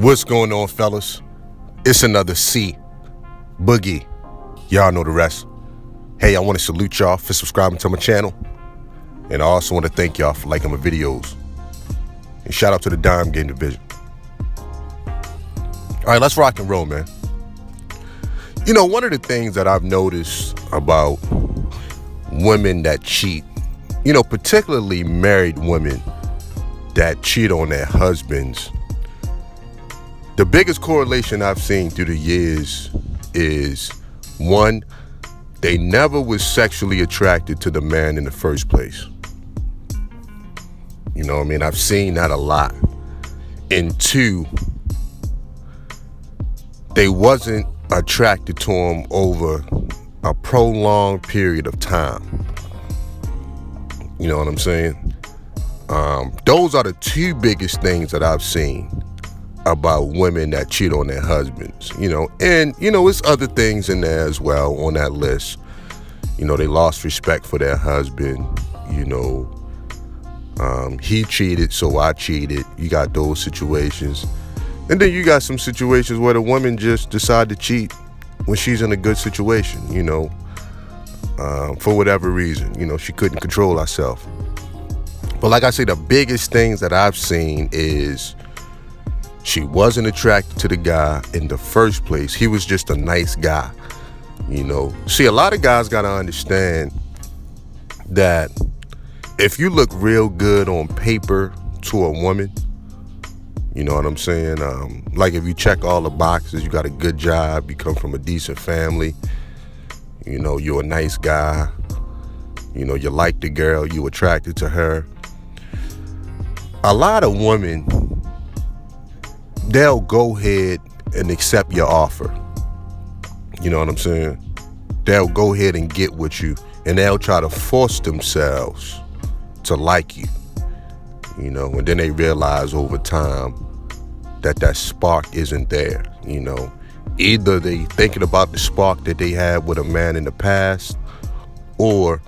What's going on, fellas? It's another C. Boogie. Y'all know the rest. Hey, I want to salute y'all for subscribing to my channel. And I also want to thank y'all for liking my videos. And shout out to the Dime Game Division. All right, let's rock and roll, man. You know, one of the things that I've noticed about women that cheat, you know, particularly married women that cheat on their husbands, the biggest correlation I've seen through the years is, one, they never was sexually attracted to the man in the first place. You know what I mean? I've seen that a lot. And two, they wasn't attracted to him over a prolonged period of time. You know what I'm saying? Those are the two biggest things that I've seen about women that cheat on their husbands, you know, and, you know, it's other things in there as well on that list. You know, they lost respect for their husband, you know, he cheated, so I cheated. You got those situations. And then you got some situations where the woman just decide to cheat when she's in a good situation, you know, for whatever reason, you know, she couldn't control herself. But like I say, the biggest things that I've seen is she wasn't attracted to the guy in the first place. He was just a nice guy, you know. See, a lot of guys got to understand that if you look real good on paper to a woman, you know what I'm saying? Like if you check all the boxes, you got a good job, you come from a decent family, you know, you're a nice guy, you know, you like the girl, you attracted to her. A lot of women, they'll go ahead and accept your offer. You know what I'm saying? They'll go ahead and get with you, and they'll try to force themselves to like you. You know, and then they realize over time that that spark isn't there. You know, either they thinking about the spark that they had with a man in the past, or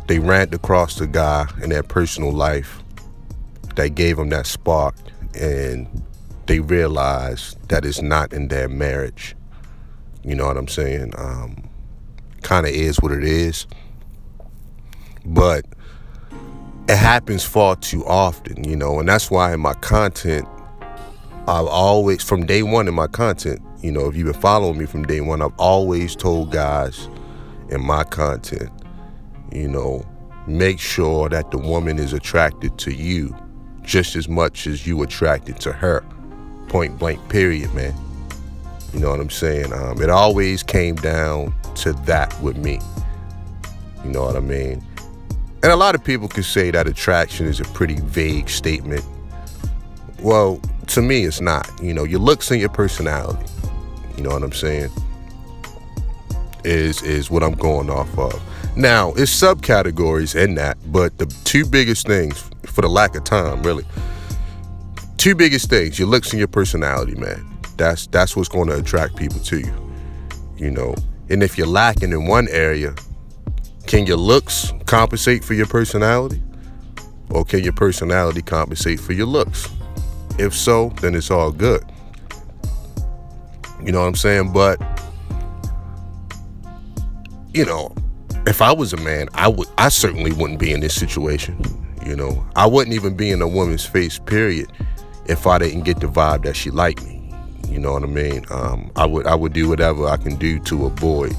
they ran across the guy in their personal life that gave them that spark, and they realize that it's not in their marriage. You know what I'm saying? Kind of is what it is. But it happens far too often, you know, and that's why in my content, I've always, from day one in my content, you know, if you've been following me from day one, I've always told guys in my content, you know, make sure that the woman is attracted to you just as much as you attracted to her. Point blank, period, man. You know what I'm saying? It always came down to that with me. You know what I mean? And a lot of people can say that attraction is a pretty vague statement. Well, to me, it's not. You know, your looks and your personality, you know what I'm saying, is what I'm going off of. Now, it's subcategories in that, but the two biggest things, for the lack of time, really, two biggest things, your looks and your personality, man. That's what's going to attract people to you, you know. And if you're lacking in one area, can your looks compensate for your personality? Or can your personality compensate for your looks? If so, then it's all good. You know what I'm saying? But, you know, if I was a man, I certainly wouldn't be in this situation. You know, I wouldn't even be in a woman's face, period, if I didn't get the vibe that she liked me. You know what I mean? I would do whatever I can do to avoid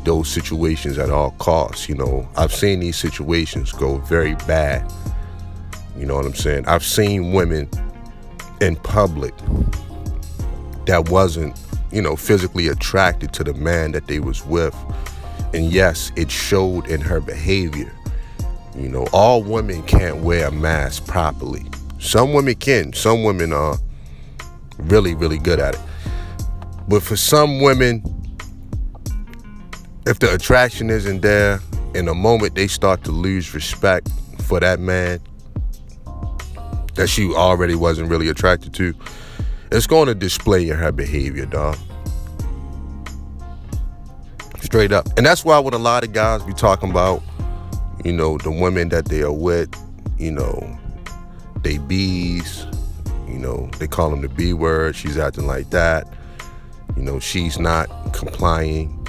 those situations at all costs. You know, I've seen these situations go very bad. You know what I'm saying? I've seen women in public that wasn't, you know, physically attracted to the man that they was with. And yes, it showed in her behavior. You know, all women can't wear a mask properly. Some women can. Some women are really, really good at it. But for some women, if the attraction isn't there, in the moment they start to lose respect for that man that she already wasn't really attracted to, it's going to display in her behavior, dog. Straight up. And that's why with a lot of guys be talking about, you know, the women that they are with, you know, they bees, They call them the B word. She's acting like that. She's not complying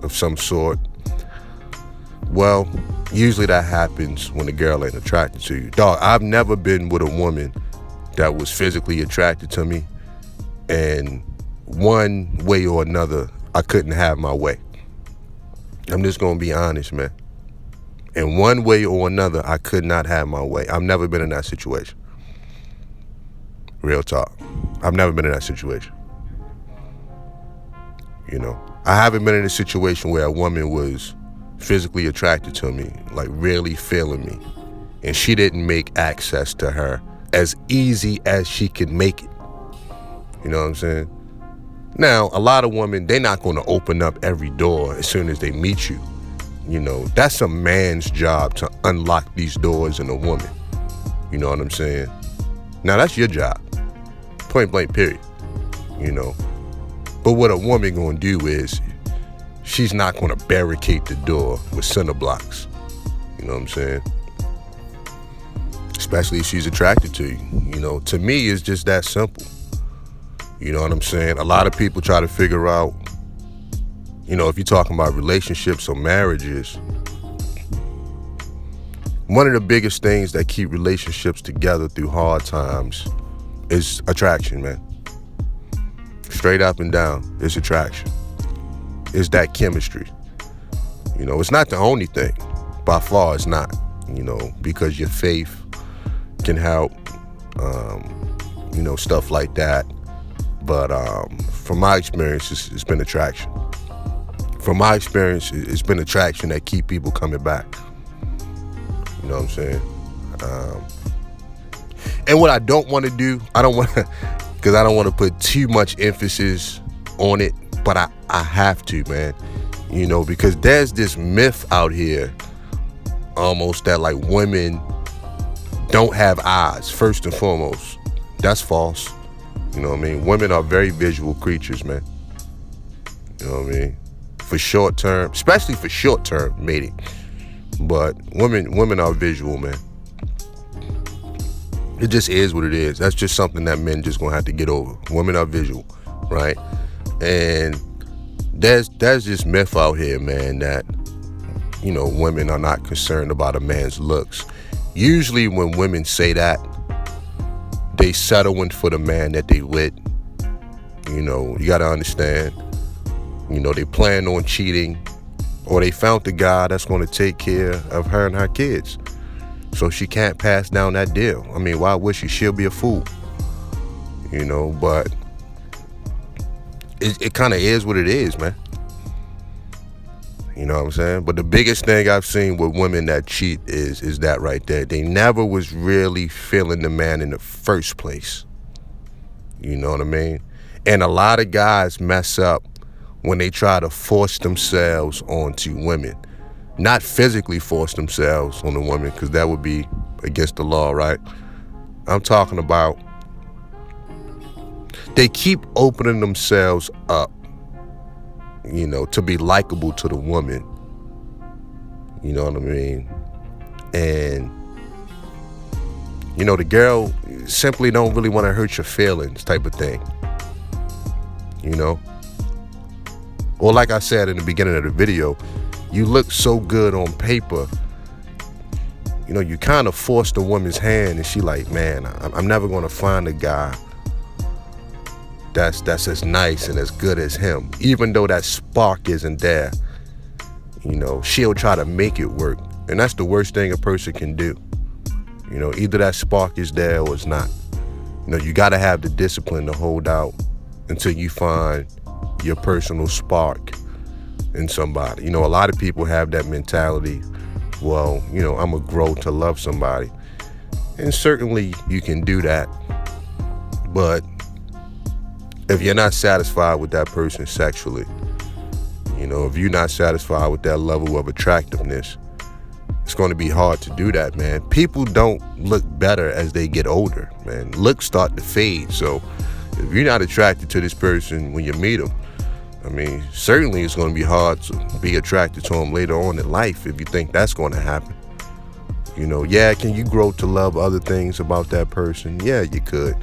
of some sort. Well, usually that happens when the girl ain't attracted to you. Dog, I've never been with a woman that was physically attracted to me, and one way or another, I couldn't have my way. I'm just gonna be honest, man. In one way or another, I could not have my way. I've never been in that situation. Real talk. I've never been in that situation. I haven't been in a situation where a woman was physically attracted to me, like really feeling me, and she didn't make access to her as easy as she could make it. You know what I'm saying? Now, a lot of women, they're not going to open up every door as soon as they meet you. That's a man's job to unlock these doors in a woman. You know what I'm saying? Now, that's your job. Point blank, period. But what a woman going to do is she's not going to barricade the door with cinder blocks. You know what I'm saying? Especially if she's attracted to you. To me, it's just that simple. You know what I'm saying? A lot of people try to figure out, if you're talking about relationships or marriages, one of the biggest things that keep relationships together through hard times is attraction, man. Straight up and down, it's attraction. It's that chemistry. It's not the only thing. By far, it's not, because your faith can help, stuff like that. But from my experience, it's been attraction. From my experience, it's been attraction that keep people coming back. You know what I'm saying? And what I don't want to do, because I don't want to put too much emphasis on it, but I have to, man. Because there's this myth out here almost that like women don't have eyes, first and foremost. That's false. You know what I mean? Women are very visual creatures, man. You know what I mean? For short term, especially for short term mating. But women are visual, man. It just is what it is. That's just something that men just gonna have to get over. Women are visual, right? And there's this myth out here, man, that women are not concerned about a man's looks. Usually when women say that, they settling for the man that they with. You gotta understand. They plan on cheating, or they found the guy that's gonna take care of her and her kids. So she can't pass down that deal. I mean, why would she? She'll be a fool. But it kind of is what it is, man. You know what I'm saying? But the biggest thing I've seen with women that cheat is that right there. They never was really feeling the man in the first place. You know what I mean? And a lot of guys mess up when they try to force themselves onto women. Not physically force themselves on a woman, because that would be against the law, right? I'm talking about they keep opening themselves up, to be likable to the woman. You know what I mean? And, the girl simply don't really want to hurt your feelings type of thing. Or like I said in the beginning of the video, you look so good on paper. You kind of force the woman's hand, and she like, man, I'm never going to find a guy that's as nice and as good as him. Even though that spark isn't there, she'll try to make it work. And that's the worst thing a person can do. Either that spark is there or it's not. You got to have the discipline to hold out until you find your personal spark in somebody. A lot of people have that mentality, well, I'm gonna grow to love somebody. And certainly you can do that. But if you're not satisfied with that person sexually, if you're not satisfied with that level of attractiveness, it's going to be hard to do that, man. People don't look better as they get older, man. Looks start to fade. So if you're not attracted to this person when you meet them, certainly it's going to be hard to be attracted to them later on in life if you think that's going to happen. You know, yeah, can you grow to love other things about that person? Yeah, you could.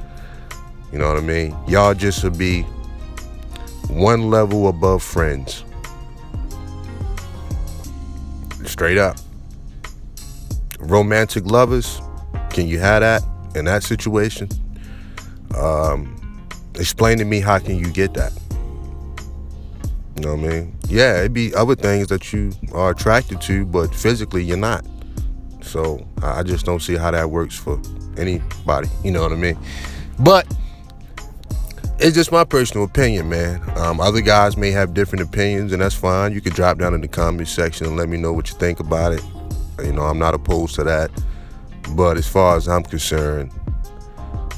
You know what I mean? Y'all just would be one level above friends. Straight up. Romantic lovers, can you have that in that situation? Explain to me, how can you get that? You know what I mean? Yeah, it'd be other things that you are attracted to, but physically you're not. So I just don't see how that works for anybody. You know what I mean? But it's just my personal opinion, man. Other guys may have different opinions, and that's fine. You can drop down in the comment section and let me know what you think about it. You know, I'm not opposed to that. But as far as I'm concerned,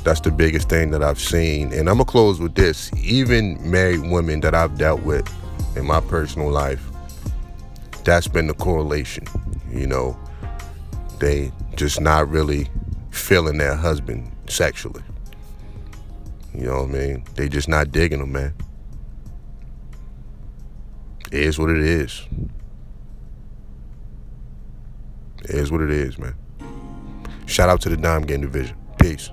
that's the biggest thing that I've seen. And I'm going to close with this. Even married women that I've dealt with in my personal life, that's been the correlation. You know, they just not really feeling their husband sexually. You know what I mean? They just not digging them, man. It is what it is. It is what it is, man. Shout out to the Dime Game Division. Peace.